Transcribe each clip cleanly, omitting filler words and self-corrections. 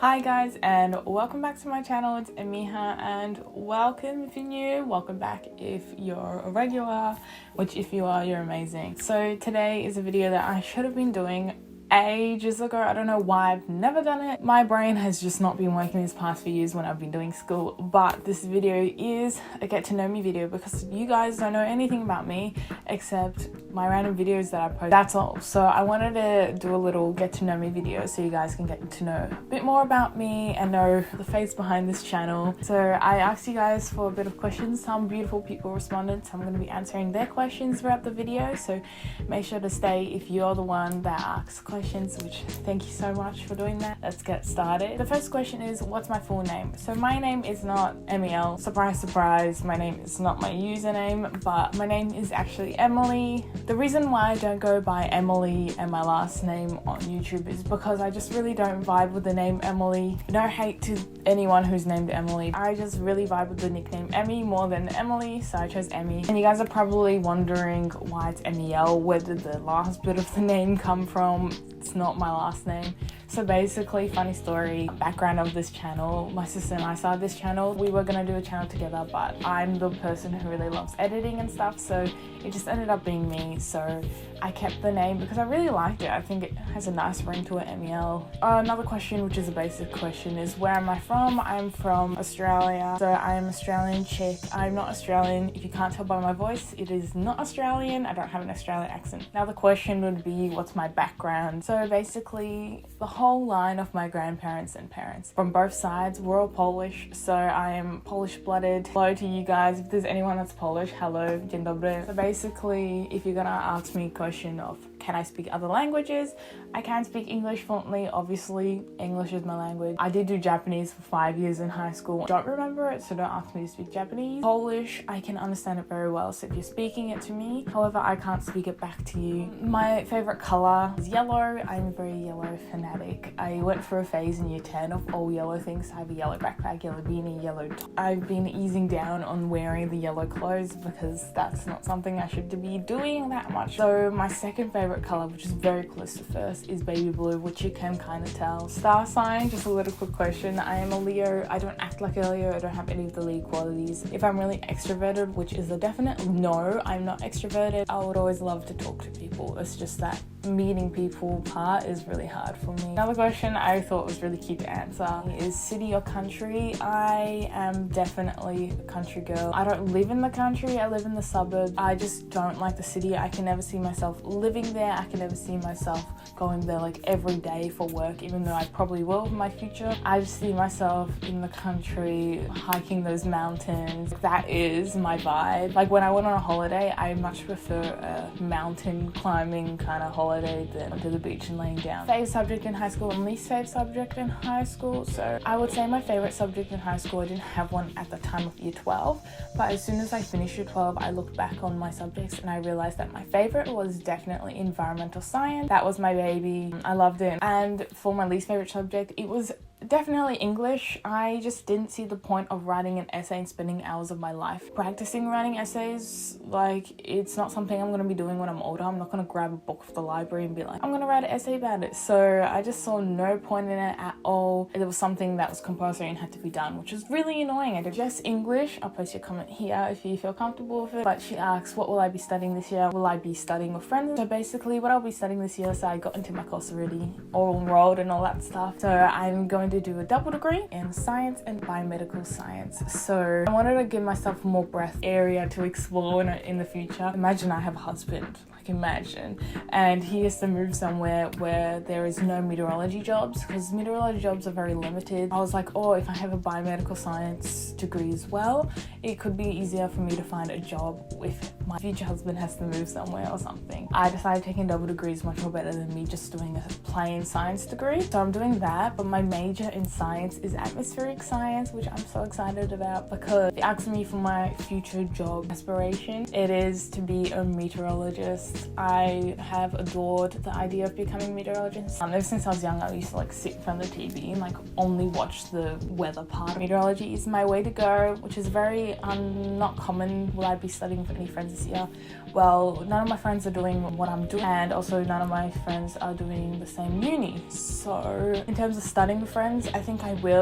Hi guys, and welcome back to my channel. It's Emiha, and welcome if you're new, welcome back if you're a regular, which if you are, you're amazing. So today is a video that I should have been doing ages ago. I don't know why I've never done it. My brain has just not been working these past few years when I've been doing school, but this video is a get to know me video because you guys don't know anything about me except my random videos that I post. That's all. So I wanted to do a little get to know me video so you guys can get to know a bit more about me and know the face behind this channel. So I asked you guys for a bit of questions. Some beautiful people responded, so I'm going to be answering their questions throughout the video, so make sure to stay if you're the one that asks questions, which thank you so much for doing that. Let's get started. The first question is, what's my full name? So my name is not Emiel. Surprise, surprise, my name is not my username, but my name is actually Emily. The reason why I don't go by Emily and my last name on YouTube is because I just really don't vibe with the name Emily. No hate to anyone who's named Emily. I just really vibe with the nickname Emmy more than Emily, so I chose Emmy. And you guys are probably wondering why it's Emiel. Where did the last bit of the name come from? It's not my last name. So basically, funny story, background of this channel, my sister and I started this channel. We were gonna do a channel together, but I'm the person who really loves editing and stuff, so it just ended up being me. So I kept the name because I really liked it. I think it has a nice ring to it, Emiel. Another question, which is a basic question, is where am I from? I'm from Australia, so I'm Australian chick. I'm not Australian. If you can't tell by my voice, it is not Australian. I don't have an Australian accent. Now the question would be, what's my background? So basically, the whole line of my grandparents and parents from both sides were all Polish, so I am Polish blooded. Hello to you guys, if there's anyone that's Polish, hello, dzień dobry. So basically, if you're gonna ask me a question of can I speak other languages, I can speak English fluently. Obviously, English is my language. I did do Japanese for 5 years in high school. Don't remember it, so don't ask me to speak Japanese. Polish, I can understand it very well, so if you're speaking it to me, however, I can't speak it back to you. My favorite color is yellow. I'm a very yellow fanatic. I went for a phase in year 10 of all yellow things. I have a yellow backpack, yellow beanie, yellow top. I've been easing down on wearing the yellow clothes because that's not something I should be doing that much. So my second favorite color, which is very close to first, is baby blue, which you can kind of tell. Star sign, just a little quick question. I am a Leo. I don't act like a Leo. I don't have any of the Leo qualities. If I'm really extroverted, which is a definite no, I'm not extroverted. I would always love to talk to people. It's just that meeting people part is really hard for me. Another question I thought was really cute to answer is city or country. I am definitely a country girl. I don't live in the country, I live in the suburbs. I just don't like the city. I can never see myself living there. I can never see myself going there like every day for work, even though I probably will in my future. I just see myself in the country, hiking those mountains. That is my vibe. Like when I went on a holiday, I much prefer a mountain climbing kind of holiday than to the beach and laying down. Favorite subject in high school and least favorite subject in high school. So I would say my favorite subject in high school, I didn't have one at the time of year 12, but as soon as I finished year 12, I looked back on my subjects and I realized that my favorite was definitely environmental science. That was my baby. I loved it. And for my least favorite subject, it was definitely English. I just didn't see the point of writing an essay and spending hours of my life practicing writing essays. Like, it's not something I'm going to be doing when I'm older. I'm not going to grab a book from the library and be like, I'm going to write an essay about it. So I just saw no point in it at all. It was something that was compulsory and had to be done, which was really annoying. I did just English. I'll post your comment here if you feel comfortable with it. But she asks, what will I be studying this year? Will I be studying with friends? So basically what I'll be studying this year, so I got into my course already, all enrolled and all that stuff. So I'm going to do a double degree in science and biomedical science. So I wanted to give myself more breadth area to explore in the future. Imagine I have a husband, like imagine, and he has to move somewhere where there is no meteorology jobs, because meteorology jobs are very limited. I was like, oh, if I have a biomedical science degree as well, it could be easier for me to find a job if my future husband has to move somewhere or something. I decided taking double degrees much more better than me just doing a plain science degree. So I'm doing that, but my major in science is atmospheric science, which I'm so excited about because it asks me for my future job aspiration. It is to be a meteorologist. I have adored the idea of becoming a meteorologist. Ever since I was young, I used to like sit in front of the TV and like only watch the weather part. Meteorology is my way to go, which is very not common. Will I be studying with any friends this year. Well, none of my friends are doing what I'm doing, and also none of my friends are doing the same uni. So in terms of studying with friends, I think we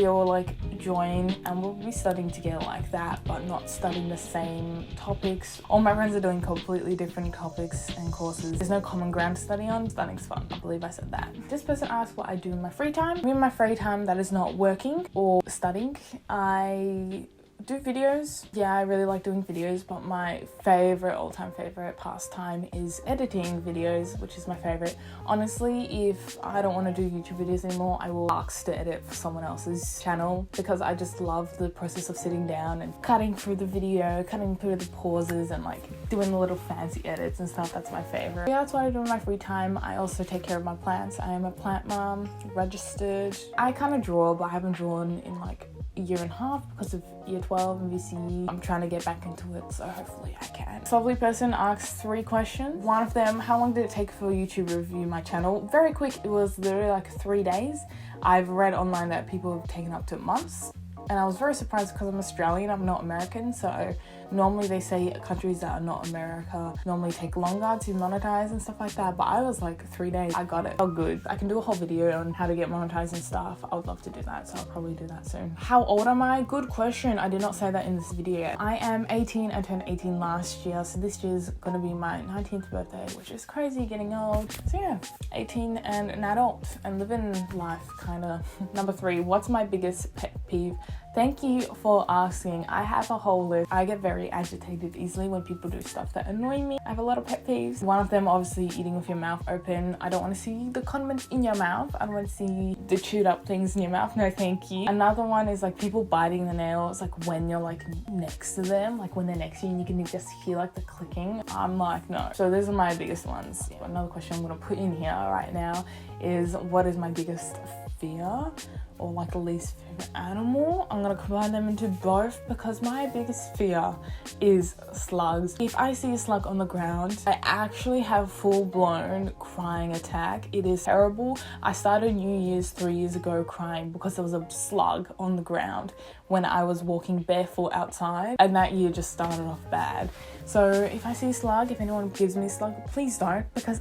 all like join and we'll be studying together like that, but not studying the same topics. All my friends are doing completely different topics and courses. There's no common ground to study on. Studying's fun. I believe I said that. This person asked what I do in my free time. In my free time that is not working or studying, I do videos. Yeah, I really like doing videos, but my all-time favorite pastime is editing videos, which is my favorite. Honestly, if I don't want to do YouTube videos anymore, I will ask to edit for someone else's channel, because I just love the process of sitting down and cutting through the video, cutting through the pauses and like doing the little fancy edits and stuff. That's my favorite. Yeah, that's what I do in my free time. I also take care of my plants. I am a plant mom, registered. I kind of draw, but I haven't drawn in like a year and a half because of year 12 and VCE. I'm trying to get back into it, so hopefully I can. This lovely person asked 3 questions. One of them, how long did it take for you to review my channel? Very quick. It was literally like 3 days. I've read online that people have taken up to months, and I was very surprised because I'm Australian, I'm not American, so normally they say countries that are not America normally take longer to monetize and stuff like that, but I was like 3 days, I got it. Felt good. I can do a whole video on how to get monetized and stuff. I would love to do that, so I'll probably do that soon. How old am I? Good question. I did not say that in this video. I am 18. I turned 18 last year, so this year's gonna be my 19th birthday, which is crazy, getting old. So yeah, 18 and an adult and living life, kind of. Number 3, what's my biggest pet peeve? Thank you for asking. I have a whole list. I get very agitated easily when people do stuff that annoy me. I have a lot of pet peeves. One of them, obviously, eating with your mouth open. I don't want to see the condiments in your mouth. I don't want to see the chewed up things in your mouth. No, thank you. Another one is like people biting the nails, like when you're like next to them, like when they're next to you and you can just hear like the clicking. I'm like, no. So those are my biggest ones. Another question I'm gonna put in here right now is, what is my biggest fear? Or like the least favorite animal? I'm gonna combine them into both, because my biggest fear is slugs. If I see a slug on the ground, I actually have full-blown crying attack. It is terrible. I started New Year's 3 years ago crying because there was a slug on the ground when I was walking barefoot outside, and that year just started off bad. So if I see a slug, if anyone gives me a slug, please don't, because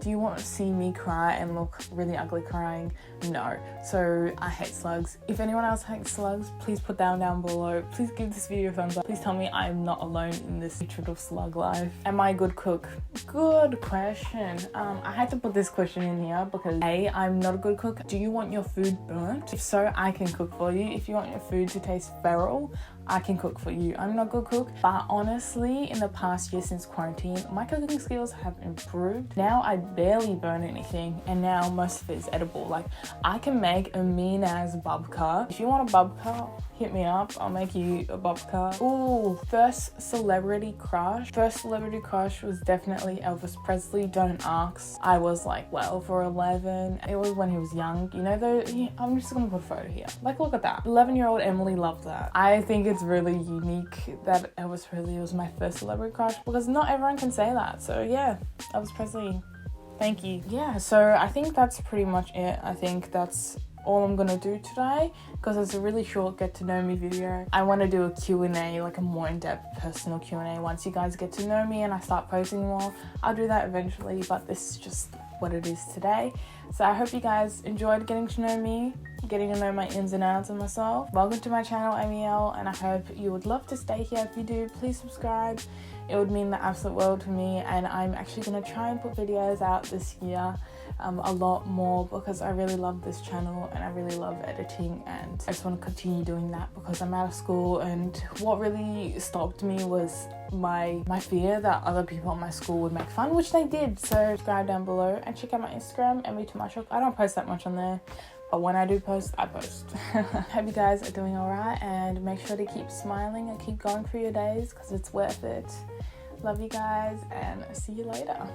do you want to see me cry and look really ugly crying? No. So I hate slugs. If anyone else hates slugs, please put down below. Please give this video a thumbs up. Please tell me I'm not alone in this hatred of slug life. Am I a good cook? Good question. I had to put this question in here because A, I'm not a good cook. Do you want your food burnt? If so, I can cook for you. If you want your food to taste feral, I can cook for you. I'm not a good cook, but honestly, in the past year since quarantine, my cooking skills have improved. Now I barely burn anything, and now most of it is edible. Like, I can make a mean ass babka. If you want a babka, hit me up. I'll make you a babka. Ooh, first celebrity crush. First celebrity crush was definitely Elvis Presley. Don't ask. I was like 12 or 11. It was when he was young. You know, I'm just gonna put a photo here. Like, look at that. 11-year-old Emily loved that. I think it's really unique that Elvis Presley was my first celebrity crush, because not everyone can say that. So yeah, Elvis Presley, thank you. Yeah, so I think that's pretty much it. I think that's all I'm gonna do today, because it's a really short get to know me video. I want to do a Q&A, like a more in-depth personal Q&A. Once you guys get to know me and I start posting more, I'll do that eventually, but this is just what it is today. So I hope you guys enjoyed getting to know me, getting to know my ins and outs of myself. Welcome to my channel, MEL, and I hope you would love to stay here. If you do, please subscribe. It would mean the absolute world to me, and I'm actually going to try and put videos out this year a lot more, because I really love this channel and I really love editing, and I just want to continue doing that because I'm out of school. And what really stopped me was my fear that other people at my school would make fun, which they did. So subscribe down below and check out my Instagram, MeTooMuchHook. I don't post that much on there, but when I do post, I post. Hope you guys are doing alright, and make sure to keep smiling and keep going through your days, because it's worth it. Love you guys, and see you later.